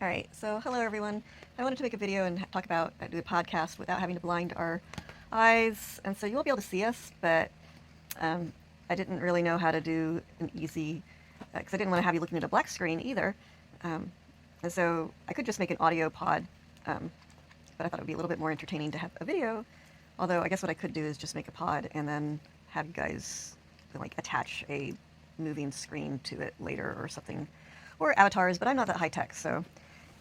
All right, so hello everyone. I wanted to make a video and talk about do a podcast without having to blind our eyes, and so you won't be able to see us, but um, I didn't really know how to do an easy, because I didn't want to have you looking at a black screen either, um, and so I could just make an audio pod, but I thought it would be a little bit more entertaining to have a video, although I guess what I could do is just make a pod and then have you guys like attach a moving screen to it later or something, or avatars, but I'm not that high tech, so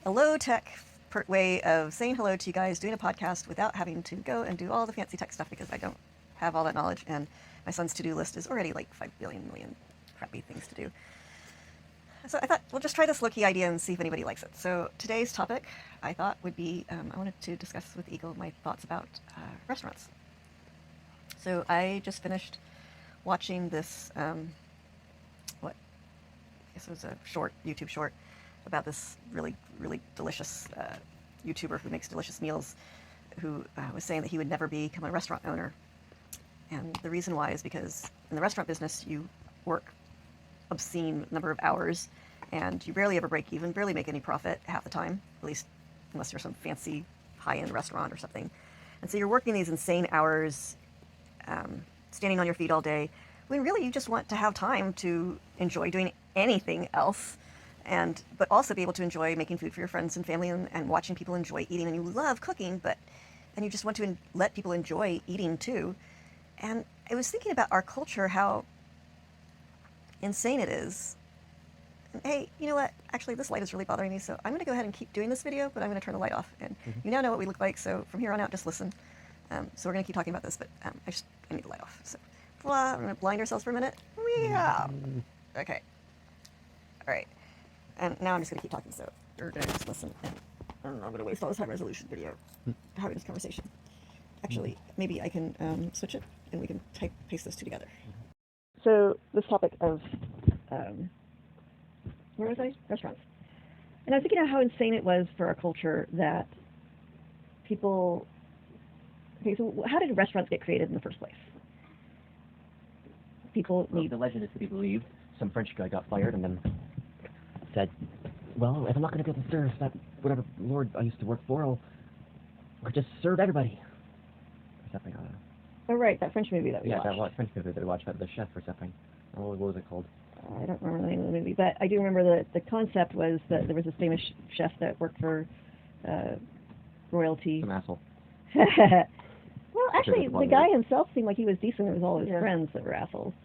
a low tech way of saying hello to you guys, doing a podcast without having to go and do all the fancy tech stuff because I don't have all that knowledge, and my son's to-do list is already like 5 billion million crappy things to do. So I thought we'll just try this low-key idea and see if anybody likes it. So today's topic, I thought, would be I wanted to discuss with Eagle my thoughts about restaurants. So I just finished watching this, what, I guess it was a short, YouTube short, about this really, really delicious YouTuber who makes delicious meals, who was saying that he would never become a restaurant owner. And the reason why is because in the restaurant business, you work obscene number of hours, and you barely ever break even, barely make any profit half the time, at least unless you're some fancy high-end restaurant or something. And so you're working these insane hours, standing on your feet all day, when really you just want to have time to enjoy doing anything else, but also be able to enjoy making food for your friends and family, and watching people enjoy eating. And you love cooking, and you just want to let people enjoy eating too. And I was thinking about our culture, how insane it is. And hey, you know what? Actually, this light is really bothering me, so I'm going to go ahead and keep doing this video, but I'm going to turn the light off. And you now know what we look like, so from here on out, just listen. So we're going to keep talking about this, but I need the light off. So, voila, we're going to blind ourselves for a minute. Yeah. Okay. All right. And now I'm just going to keep talking, so you're going to just listen. And I'm going to waste all this high-resolution video having this conversation. Actually, maybe I can switch it, and we can paste those two together. So this topic of, where was I? Restaurants. And I was thinking of how insane it was for our culture that people... Okay, so how did restaurants get created in the first place? People need... The legend is to be believed. Some French guy got fired and then said, well, if I'm not going to be able to serve that whatever lord I used to work for, I'll just serve everybody. Or something. Oh, right, that French movie that we watched. Yeah, that French movie that we watched about the chef or something. What was it called? I don't remember the name of the movie, but I do remember the concept was that there was this famous chef that worked for royalty. Some asshole. Well, actually, the guy himself seemed like he was decent. It was all his friends that were assholes.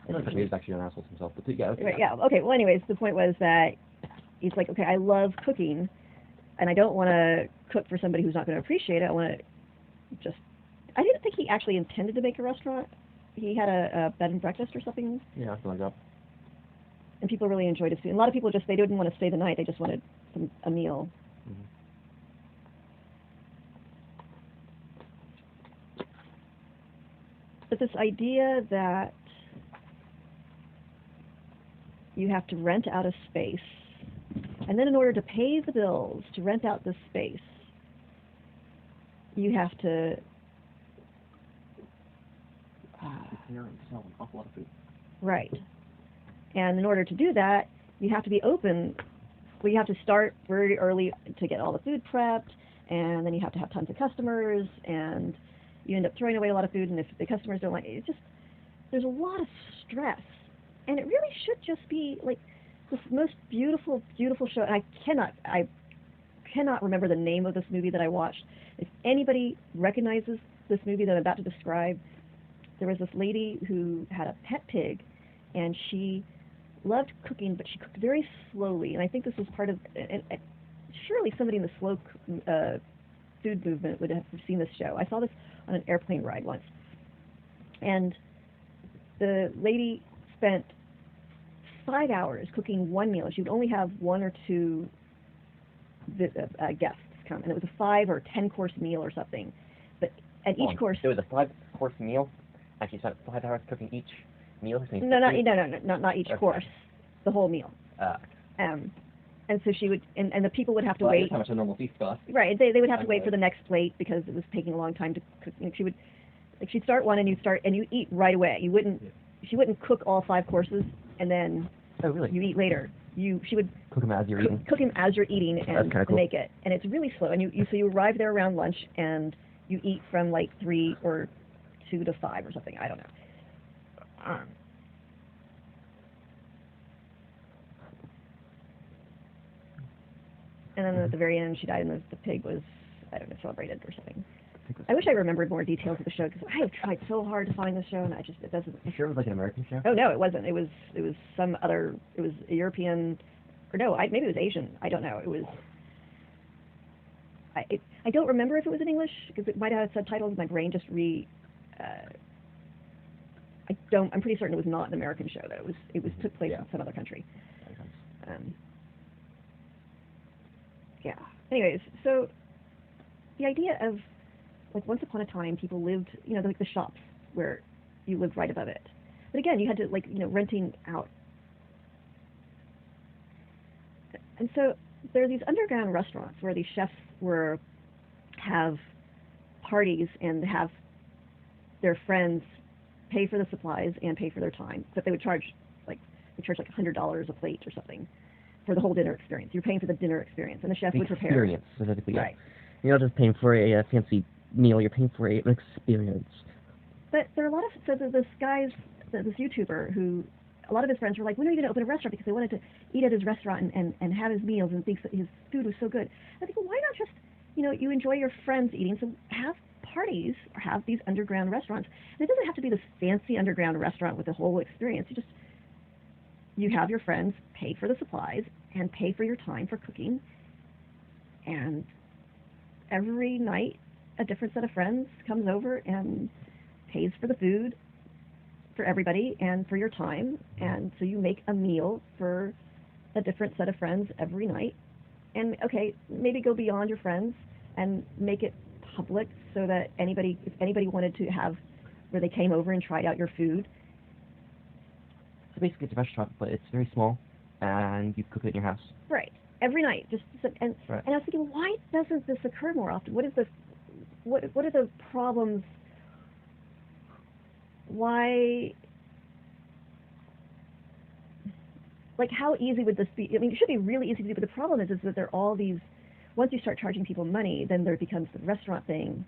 I don't think he was actually an asshole himself, but yeah. Okay. Right, yeah. Okay. Well, anyways, the point was that he's like, okay, I love cooking, and I don't want to cook for somebody who's not going to appreciate it. I want to just. I didn't think he actually intended to make a restaurant. He had a bed and breakfast or something. Yeah, something like that. And people really enjoyed his food. And a lot of people they didn't want to stay the night. They just wanted a meal. But this idea that you have to rent out a space, and then in order to pay the bills to rent out this space, you have to sell an awful lot of food. Right. And in order to do that, you have to be open. Well, you have to start very early to get all the food prepped, and then you have to have tons of customers, and you end up throwing away a lot of food, and if the customers don't like it, there's a lot of stress. And it really should just be like this most beautiful, beautiful show. And I cannot remember the name of this movie that I watched. If anybody recognizes this movie that I'm about to describe, there was this lady who had a pet pig, and she loved cooking, but she cooked very slowly. And I think this was part of, and surely somebody in the slow food movement would have seen this show. I saw this on an airplane ride once. And the lady spent 5 hours cooking one meal. She would only have one or two guests come, and it was a 5 or 10 course meal or something. But at each course, it was a 5-course meal, and she spent 5 hours cooking each meal. No, not each course, the whole meal. And so she would, and the people would have to wait. That's how much a normal feast costs. Right, they would have to wait for the next plate because it was taking a long time to cook. And she'd start one, and you eat right away. She wouldn't cook all 5 courses and then Oh, really? you eat later. she would Cook them as you're eating. cook him as you're eating and kinda cool. make it, and it's really slow. And so you arrive there around lunch, and you eat from like 3 or 2 to 5 or something. I don't know. And then at the very end, she died, and the pig was, I don't know, celebrated or something. I wish I remembered more details of the show, because I have tried so hard to find the show, and it doesn't. You sure it was like an American show? Oh no, it wasn't. It was some other. It was a European, or no, maybe it was Asian. I don't know. It was. I don't remember if it was in English, because it might have had subtitles. My brain just I'm pretty certain it was not an American show. That it was took place in some other country. Yeah. Anyways, so the idea of, like, once upon a time, people lived, like the shops where you lived right above it. But again, you had to, like, renting out. And so there are these underground restaurants where these chefs have parties and have their friends pay for the supplies and pay for their time. But they would charge like $100 a plate or something for the whole dinner experience. You're paying for the dinner experience, and the chef would prepare. Experience, specifically, yeah. Right. You're not just paying for a fancy meal, you're paying for an experience. But there are a lot of, this YouTuber who, a lot of his friends were like, when are you going to open a restaurant? Because they wanted to eat at his restaurant and have his meals and thinks that his food was so good. I think, well, why not just, you enjoy your friends eating, so have parties or have these underground restaurants. And it doesn't have to be this fancy underground restaurant with the whole experience. You have your friends pay for the supplies and pay for your time for cooking, and every night a different set of friends comes over and pays for the food for everybody and for your time, and so you make a meal for a different set of friends every night. And okay, maybe go beyond your friends and make it public, so that if anybody wanted to have where they came over and tried out your food. So basically, it's a restaurant, but it's very small, and you cook it in your house. Right. Every night, right. And I was thinking, why doesn't this occur more often? What are the problems? Why? Like, how easy would this be? I mean, it should be really easy to do, but the problem is that there are all these. Once you start charging people money, then there becomes the restaurant thing.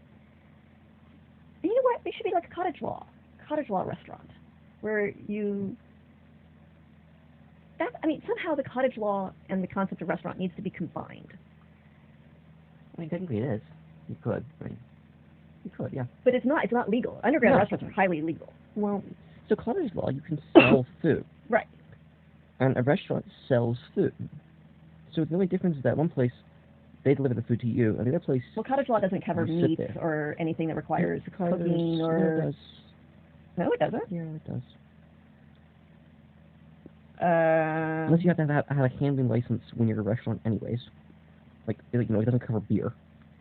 And you know what? It should be like a cottage law restaurant, where somehow the cottage law and the concept of restaurant needs to be combined. I mean, technically it is. You could. You could, yeah. But it's not legal. Underground restaurants are highly illegal. Well, so cottage law, you can sell food. Right. And a restaurant sells food. So the only difference is that one place, they deliver the food to you, and the other place... Well, cottage law doesn't cover meats or anything that requires cooking or... No, it does. No, it doesn't? Yeah, it does. Unless you have to have a handling license when you're a restaurant anyways. Like, it doesn't cover beer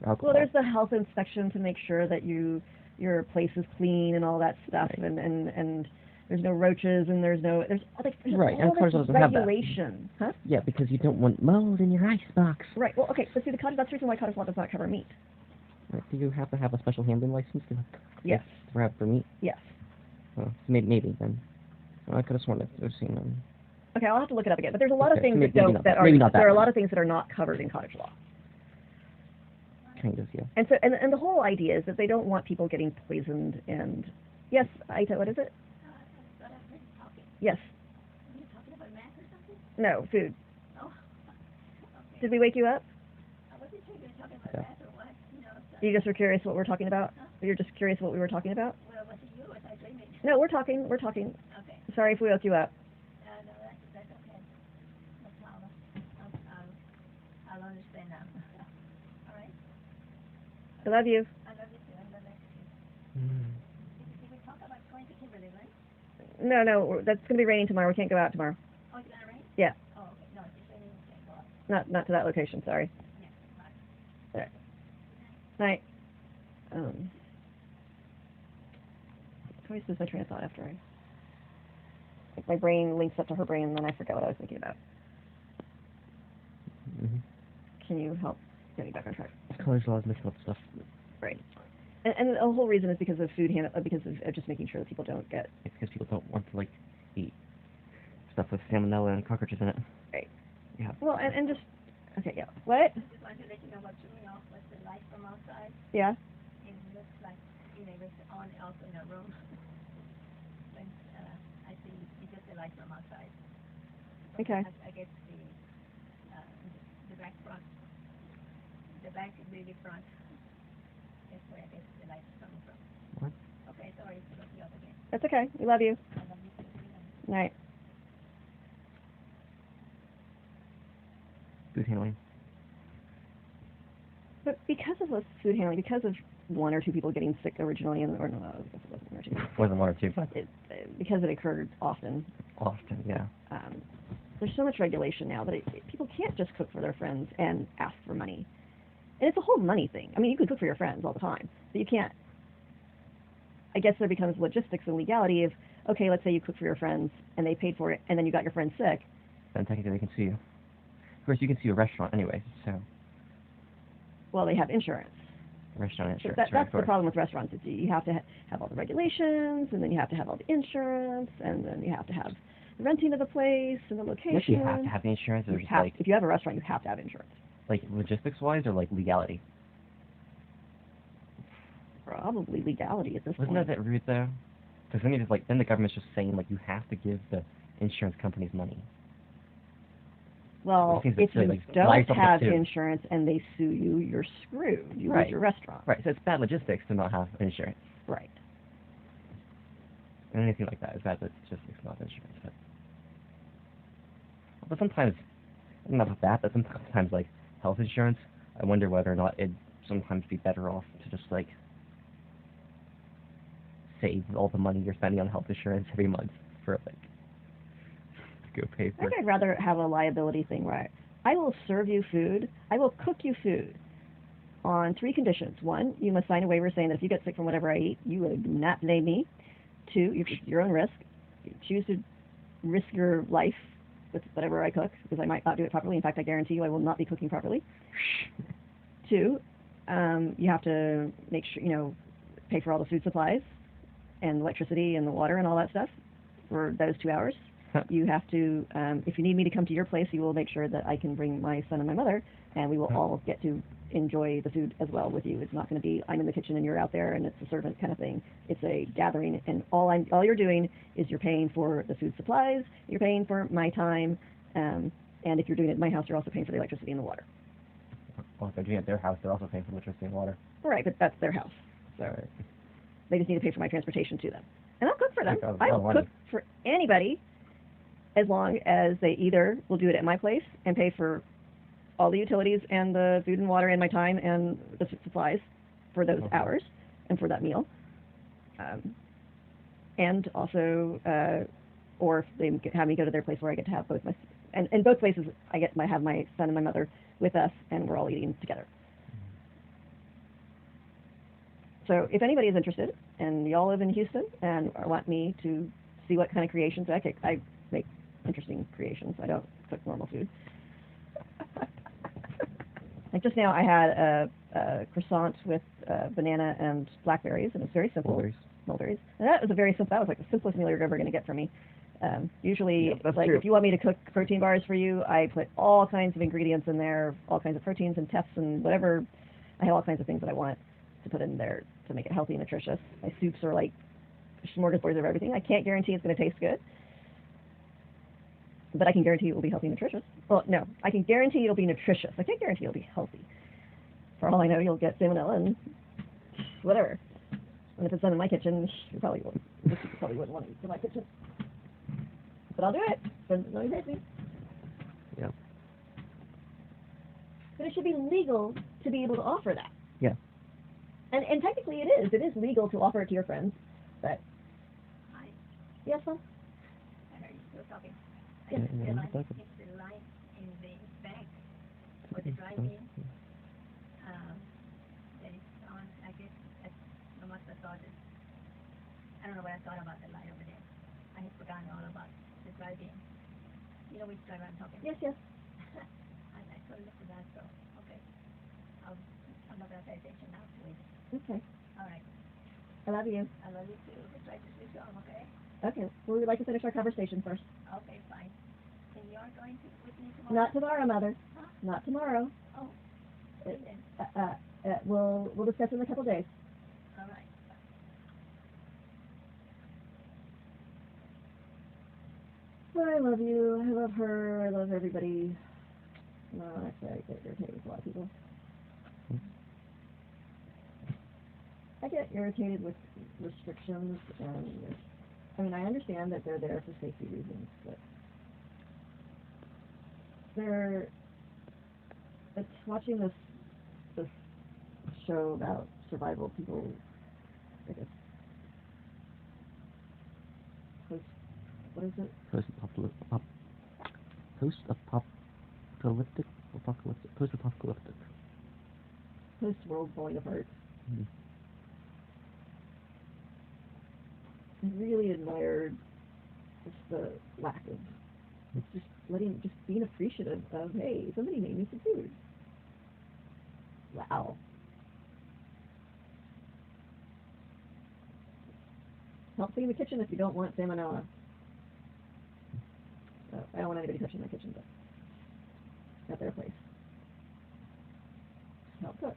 or alcohol. Well, there's the health inspection to make sure that your place is clean and all that stuff, right. and there's no roaches, and there's right, and cottage law doesn't have that. Regulation. Huh? Yeah, because you don't want mold in your icebox. Right, well, okay, so see, that's the reason why cottage law does not cover meat. Right, do you have to have a special handling license Yes. For meat? Yes. Well, maybe then. Well, I could have sworn that I've seen them. Okay, I'll have to look it up again. But there's a lot of things there are a lot of things that are not covered in cottage law. Kind of, yeah. And so, and the whole idea is that they don't want people getting poisoned. And yes, Aita, what is it? Yes. Are you talking about math or something? No, food. Oh. Okay. Did we wake you up? I wasn't sure you were talking about math or what. You just were curious what we're talking about? Huh? You're just curious what we were talking about? Well, was it you or was I dreaming? No, we're talking. Okay. Sorry if we woke you up. No, that's okay. No problem. I'll understand now. All right. I love you. I love you too. I love that too. Did we talk about going to Kimberly, right? No, that's going to be raining tomorrow. We can't go out tomorrow. Oh, it's gonna rain? Yeah. Oh, okay. No, it's just raining. We can't go out. Not to that location, sorry. Yeah. Right. Night. I always lose my train of thought after my brain links up to her brain, and then I forget what I was thinking about. Mm-hmm. Can you help get me back on track? Cottage law is mixing up stuff. Right. And the whole reason is because of because of just making sure that people don't get... It's because people don't want to, eat stuff with salmonella and cockroaches in it. Right. Well, and just, okay, yeah. What? I just wanted to let you know what threw me off was the light from outside. Yeah. It looks like, it was on also in the room. When I see it's just the light from outside. So Okay. I guess the back front, the back really front is where I guess the light is coming from. What? Okay, sorry to look you up again. That's okay. We love you. I love you too. Night. Food handling. But because of the food handling, because of one or two people getting sick originally, or no, I guess it wasn't one or two. Wasn't one or two, but Because it occurred often. often, yeah. There's so much regulation now that people can't just cook for their friends and ask for money. And it's a whole money thing. I mean, you can cook for your friends all the time, but you can't. I guess there becomes logistics and legality of, okay, let's say you cook for your friends and they paid for it, and then you got your friend sick. Then technically they can sue you. Of course, you can sue a restaurant anyway, so Well, they have insurance. restaurant So insurance. that's the problem with restaurants. Is you have to have all the regulations, and then you have to have all the insurance, and then you have to have the renting of the place and the location. You actually have to have the insurance, or just like If you have a restaurant, you have to have insurance. like logistics-wise, or like legality. Probably legality at this Wasn't point. that a bit rude though? Because then you just then the government's just saying like you have to give the insurance companies money. Well, It seems if absurd, you like, don't lives up have to- insurance and they sue you, you're screwed. You Right. lose your restaurant. Right, so it's bad logistics to not have insurance. Right. And anything like that is bad logistics, not insurance. But sometimes, not with that, but sometimes like health insurance, I wonder whether or not it'd sometimes be better off to just like save all the money you're spending on health insurance every month for like to go pay I for think I'd rather have a liability thing where I will serve you food, I will cook you food on 3 conditions. 1, you must sign a waiver saying that if you get sick from whatever I eat, you will not blame me. 2, it's your own risk. You choose to risk your life with whatever I cook, because I might not do it properly. In fact, I guarantee you I will not be cooking properly. 2, you have to make sure, pay for all the food supplies and electricity and the water and all that stuff for those 2 hours. You have to, if you need me to come to your place, you will make sure that I can bring my son and my mother, and we will all get to enjoy the food as well with you. It's not going to be I'm in the kitchen and you're out there and it's a servant kind of thing. It's a gathering, and all you're doing is you're paying for the food supplies, you're paying for my time, and if you're doing it at my house, you're also paying for the electricity and the water. Well, if they're doing it at their house, they're also paying for electricity and water. Right, but that's their house. So Right. they just need to pay for my transportation to them. And I'll cook for them. Like, I will money. cook for anybody as long as they either will do it at my place and pay for all the utilities and the food and water and my time and the supplies for those Okay. hours and for that meal. And also, or if they have me go to their place where I get to have both and in both places I get have my son and my mother with us, and we're all eating together. So if anybody is interested, and y'all live in Houston and want me to see what kind of creations I make interesting creations. I don't cook normal food. Like just now, I had a croissant with banana and blackberries, and it's very simple. Mulberries. And that was that was like the simplest meal you're ever going to get from me. Usually, Yeah, that's like true. if you want me to cook protein bars for you, I put all kinds of ingredients in there, all kinds of proteins and tests and whatever. I have all kinds of things that I want to put in there to make it healthy and nutritious. My soups are like smorgasbords of everything. I can't guarantee it's going to taste good, but I can guarantee it will be healthy and nutritious. Well, no, I can guarantee it'll be nutritious. I can't guarantee it'll be healthy. For all I know, you'll get salmonella and whatever. And if it's done in my kitchen, you probably wouldn't want to eat in my kitchen. But I'll do it. Friends know you hate me. Yeah. But it should be legal to be able to offer that. Yeah. And technically it is. It is legal to offer it to your friends. But Hi, yes, son? I heard you still talking. Yeah, I just yeah, realized talking. it's the light in the bank for the drive-in. That it's on, I guess, I must have thought it. I don't know what I thought about the light over there. I had forgotten all about the drive-in. You know which drive I'm talking about? Yes. I sort of looked at that, so, okay. I'm not going to pay attention now to it. Okay. All right. I love you. I love you too. Just try to switch on, okay? Okay. Well, we'd like to finish our conversation first. Okay, fine. And you're going to with me tomorrow? Not tomorrow, Mother. Huh? Not tomorrow. Oh, Uh, then. we'll discuss it in a couple days. All right. But I love you. I love her. I love everybody. No, actually, I get irritated with a lot of people. I get irritated with restrictions, and I mean, I understand that they're there for safety reasons, but it's watching this show about survival people, I guess, what is it? Post-world falling apart. Mm-hmm. I really admired just the lack of, just being appreciative of, hey, somebody made me some food. Wow. Help clean the kitchen if you don't want salmonella. I don't want anybody touching my kitchen, but at their place. Help cook.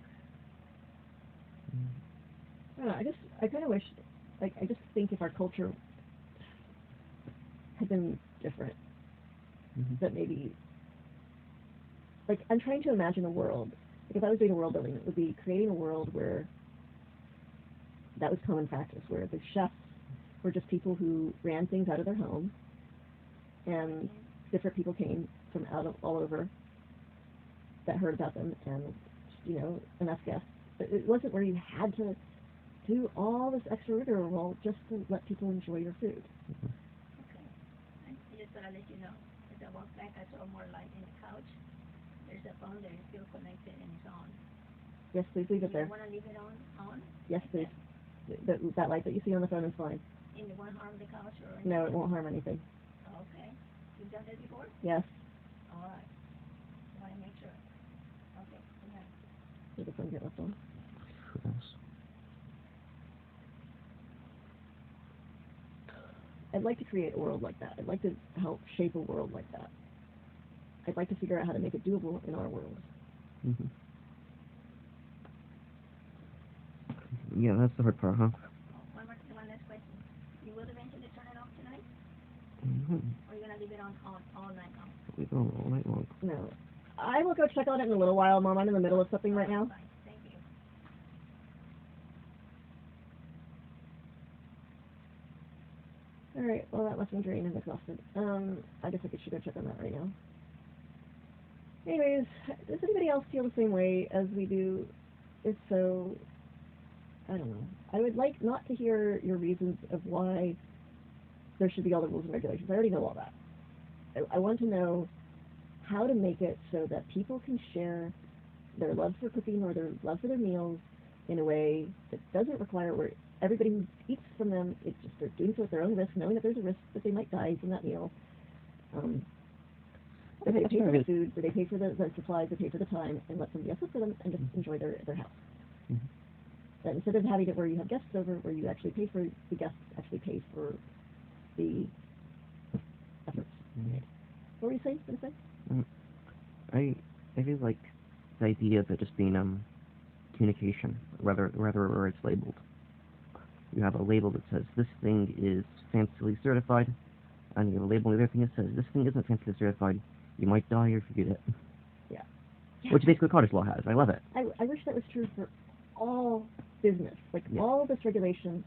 I don't know, I kind of wish, like, I just think if our culture had been different, that maybe, like, I'm trying to imagine a world, like, if I was doing a world building, it would be creating a world where that was common practice, where the chefs were just people who ran things out of their home, and different people came from all over that heard about them, and, you know, enough guests. But it wasn't where you had to do all this extra rigmarole just to let people enjoy your food. Okay. I just thought I'd let you know. As I walked back, I saw more light in the couch. There's a phone there, it's still connected and it's on. Yes, please leave it Do you there. want to leave it on? Yes, please. That light that you see on the phone is fine. And it won't harm the couch or anything? No, it won't harm anything. Okay. You've done that before? Yes. All right. I want to make sure. Okay. Yeah. Did the phone get left on? Who knows? I'd like to create a world like that. I'd like to help shape a world like that. I'd like to figure out how to make it doable in our world. Mm-hmm. Yeah, that's the hard part, huh? One last question. You will eventually turn it off tonight? Mm-hmm. Or are you going to leave it on all night long? We go all night long. No. I will go check on it in a little while, Mom. I'm in the middle of something right now. Fine. Thank you. Alright, well, that left me drained and exhausted. I guess I should go check on that right now. Anyways, does anybody else feel the same way as we do? If so, I don't know. I would like not to hear your reasons of why there should be all the rules and regulations. I already know all that. I want to know how to make it so that people can share their love for cooking or their love for their meals in a way that doesn't require where everybody who eats from them, it's just they're doing so at their own risk, knowing that there's a risk that they might die from that meal. They pay for the food, they pay for the supplies, they pay for the time, and let somebody else cook for them and just enjoy their house. And instead of having it where you have guests over, where you actually pay for the guests, actually pay for the efforts. What were you saying? I feel like the idea of it just being communication, rather where it's labeled. You have a label that says this thing is fancily certified, and you have a label on the other thing that says this thing isn't fancily certified. You might die if you get it. Yeah. Which basically cottage law has. I love it. I wish that was true for all business, like all of this regulation.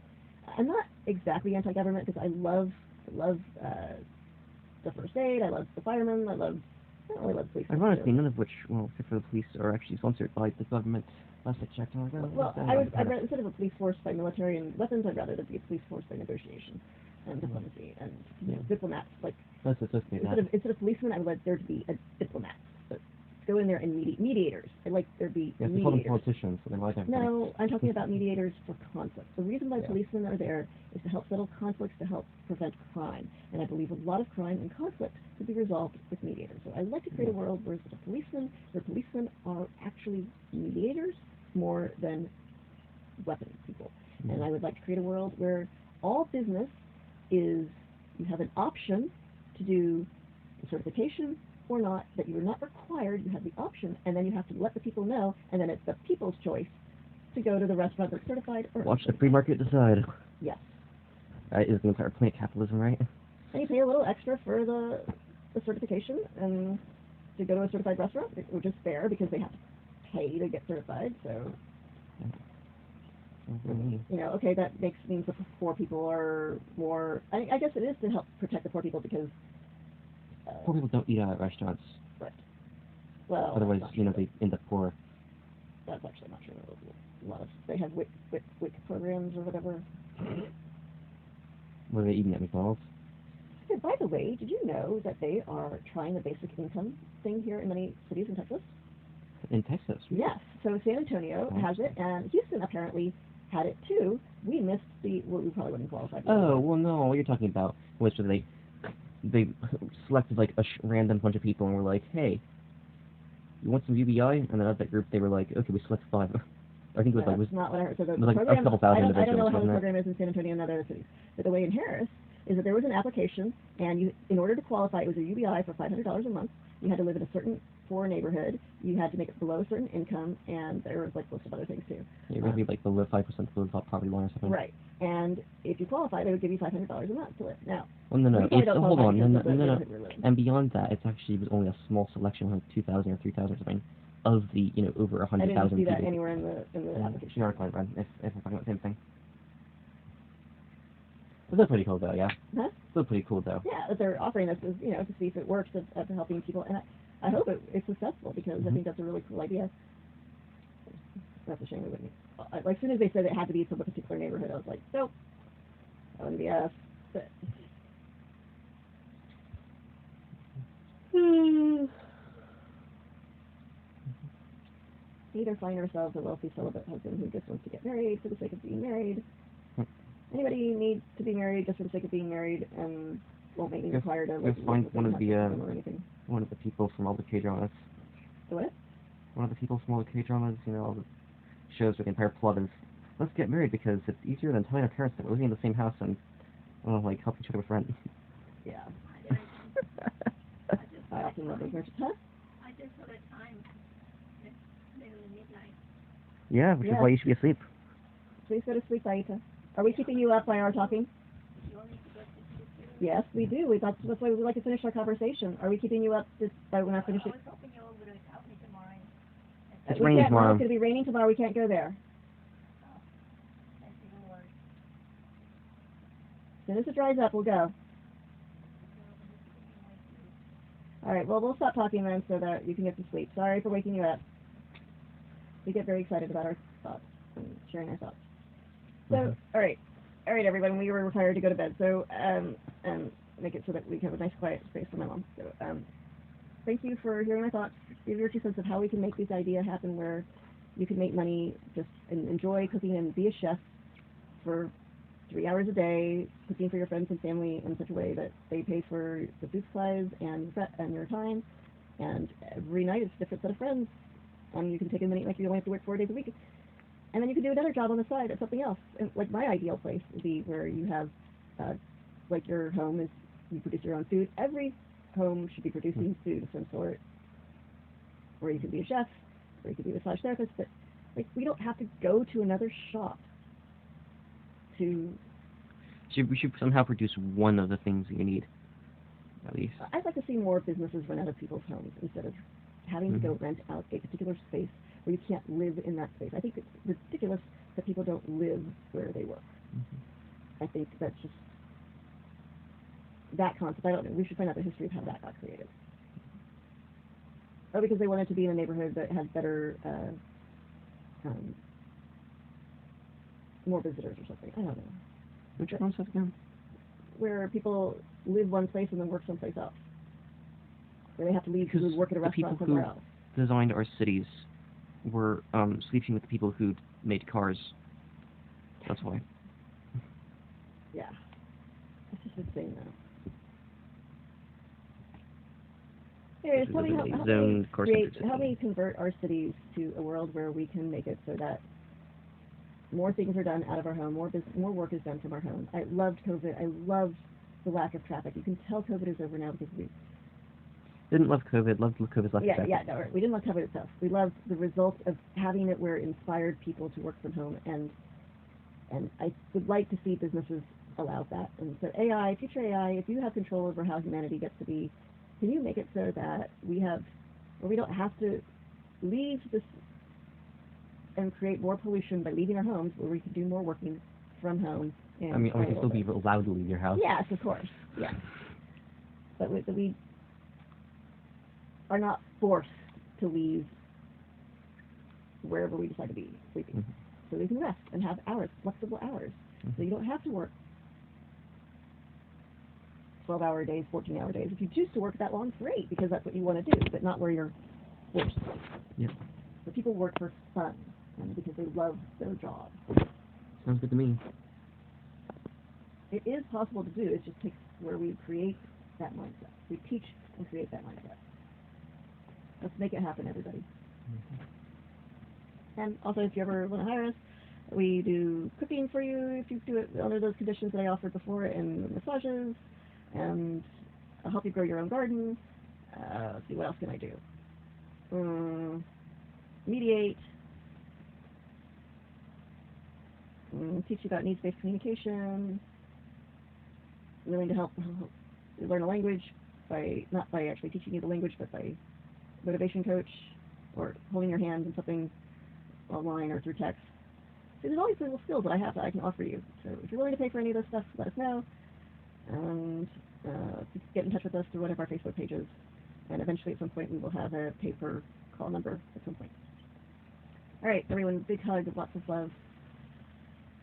I'm not exactly anti-government because I love the first aid. I love the firemen. I don't really love police. Ironically, none of which, well, except for the police, are actually sponsored by the government. Last I checked, I'm like, well, I'd rather, instead of a police force by military and weapons, I'd rather there be a police force by negotiation and diplomacy and diplomats. Like instead of policemen, I would like there to be a diplomat. So go in there and mediators. I'd like there to be mediators. They call them politicians, so they like them. No, I'm talking about mediators for conflict. The reason why policemen are there is to help settle conflicts, to help prevent crime. And I believe a lot of crime and conflict could be resolved with mediators. So I'd like to create a world where policemen are actually mediators more than weapons people. And I would like to create a world where all business is, you have an option to do a certification or not, that you're not required, you have the option, and then you have to let the people know, and then it's the people's choice to go to the restaurant that's certified or Watch the free market decide. Yes. That is the entire point of capitalism, right? And you pay a little extra for the certification and to go to a certified restaurant, which is fair because they have to pay to get certified. So, you know, okay, that means the poor people are more. I guess it is to help protect the poor people because Poor people don't eat out at restaurants. Right. Well, Otherwise, you know, they end up poor. That's actually not true. A lot of they have WIC programs or whatever. What are they eating at McDonald's? Hey, by the way, did you know that they are trying the basic income thing here in many cities in Texas? In Texas? Really? Yes. So San Antonio has it, and Houston apparently had it too. We missed well, we probably wouldn't qualify. Oh, well, no, what you're talking about was they selected like a random bunch of people and were like, hey, you want some UBI? And then out of that group, they were like, okay, we select 5. I think it was that's not what I heard. So the like program, a couple thousand I don't know how the individuals, program is in San Antonio and other cities, but the way in Harris is that there was an application, and you, in order to qualify, it was a UBI for $500 a month. You had to live in a certain poor neighborhood. You had to make it below a certain income, and there was like a list of other things too. You're going to be like below 5% below the top poverty line or something. Right. And if you qualify, they would give you $500 a month to live. Now, well, no, it's, hold on, no. Really. And beyond that, it's actually was only a small selection, like 2,000 or 3,000 or something, of the, you know, over 100,000 people. I didn't see that anywhere in the application. The article I read, if we're talking about the same thing. It's still pretty cool though, yeah. Huh? Still pretty cool though. Yeah, that they're offering us, is, you know, to see if it works at helping people, and I hope it's successful because I think that's a really cool idea. That's a shame we wouldn't. Like, as soon as they said it had to be from a particular neighborhood, I was like, nope, that wouldn't be us. But either find ourselves a wealthy celibate husband who just wants to get married for the sake of being married. Anybody needs to be married just for the sake of being married and won't make me required to like find one of the or anything. One of the people from all the K-dramas. The what? One of the people from all the K-dramas, you know, all the shows with the entire plot is, let's get married because it's easier than telling our parents that we're living in the same house and, like, help each other with rent. Yeah. I often love those marriages. Huh? I just saw the time. It's literally midnight. Yeah, which is why you should be asleep. Please go to sleep, Aita. Are we keeping you up by our talking? You only need to go to sleep. Yes, we do. That's why we like to finish our conversation. Are we keeping you up by when I finish it? I was hoping you all would help me tomorrow. It's raining tomorrow. It's going to be raining tomorrow. We can't go there. That's even worse. As soon as it dries up, we'll go. All right, well, we'll stop talking then so that you can get to sleep. Sorry for waking you up. We get very excited about our thoughts and sharing our thoughts. So, all right, everyone, we were required to go to bed. So, make it so that we can have a nice quiet space for my mom. So, thank you for hearing my thoughts. Give your 2 cents of how we can make this idea happen where you can make money just and enjoy cooking and be a chef for 3 hours a day, cooking for your friends and family in such a way that they pay for the food supplies and your time. And every night it's a different set of friends. And you can take as many, like you only have to work 4 days a week. And then you can do another job on the side or something else. And like my ideal place would be where you have, like your home is, you produce your own food. Every home should be producing food of some sort. Or you could be a chef, or you could be a massage therapist. But like we don't have to go to another shop to. We should somehow produce one of the things that you need, at least. I'd like to see more businesses run out of people's homes instead of having to go rent out a particular space where you can't live in that space. I think it's ridiculous that people don't live where they work. I think that's just that concept. I don't know. We should find out the history of how that got created. Or because they wanted to be in a neighborhood that had better, more visitors or something. I don't know. Which concept again? Where people live one place and then work someplace else. Where they have to leave to work at a restaurant somewhere else. The people who designed our cities were sleeping with the people who made cars. That's why. Yeah. It's just insane though. Anyways, tell me how we convert our cities to a world where we can make it so that more things are done out of our home, more work is done from our home. I loved COVID. I love the lack of traffic. You can tell COVID is over now because Didn't love COVID. Loved COVID's last effect. Yeah, no, we didn't love COVID itself. We loved the result of having it where it inspired people to work from home, and I would like to see businesses allow that. And so AI, future AI, if you have control over how humanity gets to be, can you make it so that we don't have to leave this and create more pollution by leaving our homes, where we can do more working from home? And I mean, we can still be allowed to leave your house. Yes, of course. Yes. But we are not forced to leave wherever we decide to be sleeping. Mm-hmm. So we can rest and have hours, flexible hours. Mm-hmm. So you don't have to work 12-hour days, 14-hour days. If you choose to work that long, great, because that's what you want to do, but not where you're forced. Yeah. So people work for fun and because they love their job. Sounds good to me. It is possible to do. It just takes where we create that mindset. We teach and create that mindset. Let's make it happen, everybody. Mm-hmm. And also, if you ever want to hire us, we do cooking for you if you do it under those conditions that I offered before, and massages, and I'll help you grow your own garden. Let's see, what else can I do? Mediate. Teach you about needs-based communication. Willing to help you learn a language not by actually teaching you the language, but by motivation coach or holding your hand in something online or through text. So there's all these little skills that I have that I can offer you. So if you're willing to pay for any of this stuff, let us know. And get in touch with us through one of our Facebook pages. And eventually at some point we will have a pay-per-call number at some point. All right, everyone, big hug, lots of love.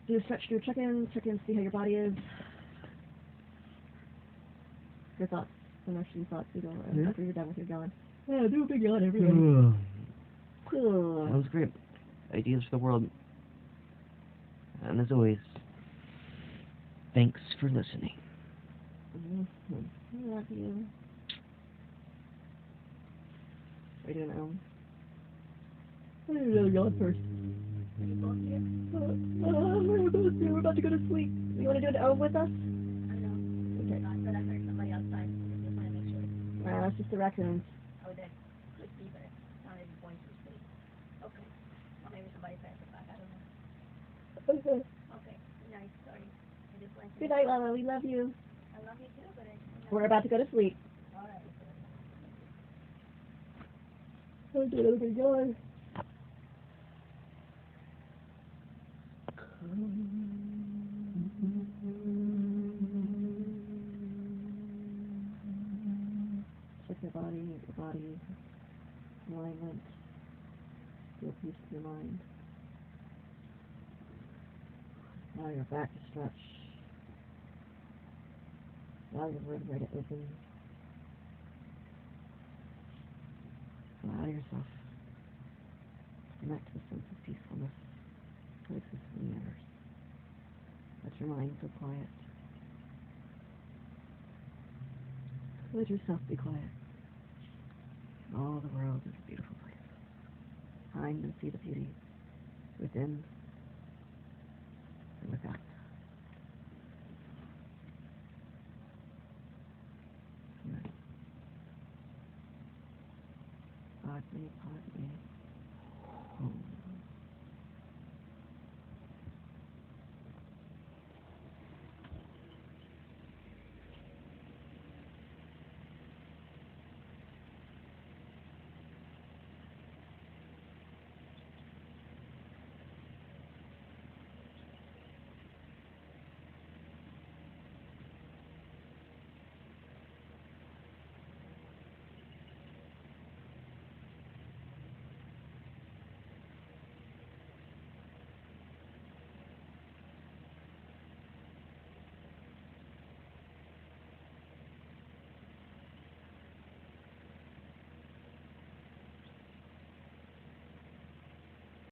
Do a stretch, do a check-in, see how your body is. Your thoughts, emotions, thoughts, after you're done with your yawn. Yeah, do a big yawn, everyone. Cool. Sounds great. Ideas for the world. And as always, thanks for listening. I love you. Are you doing it home? I didn't really yawn first. We're about to go to sleep. You want to do it at home with us? I know. Okay. But I heard somebody outside. I just want to make sure. It's just the raccoons. Oh, that could be, but it sounded going to sleep. Okay. Or maybe somebody passed it back. I don't know. Okay. Okay. Good night. Sorry. I just went to Good night, Lala. We love you. I love you too, but We're about to go to sleep. all right. Okay, everybody go. Check your body, alignment, feel peace in your mind. Now your back is stretched. Allow your vertebrae to open. Allow yourself to connect to a sense of peacefulness that exists in the universe. Let your mind go quiet. Let yourself be quiet. All the world is a beautiful place. Find and see the beauty within and without. God me,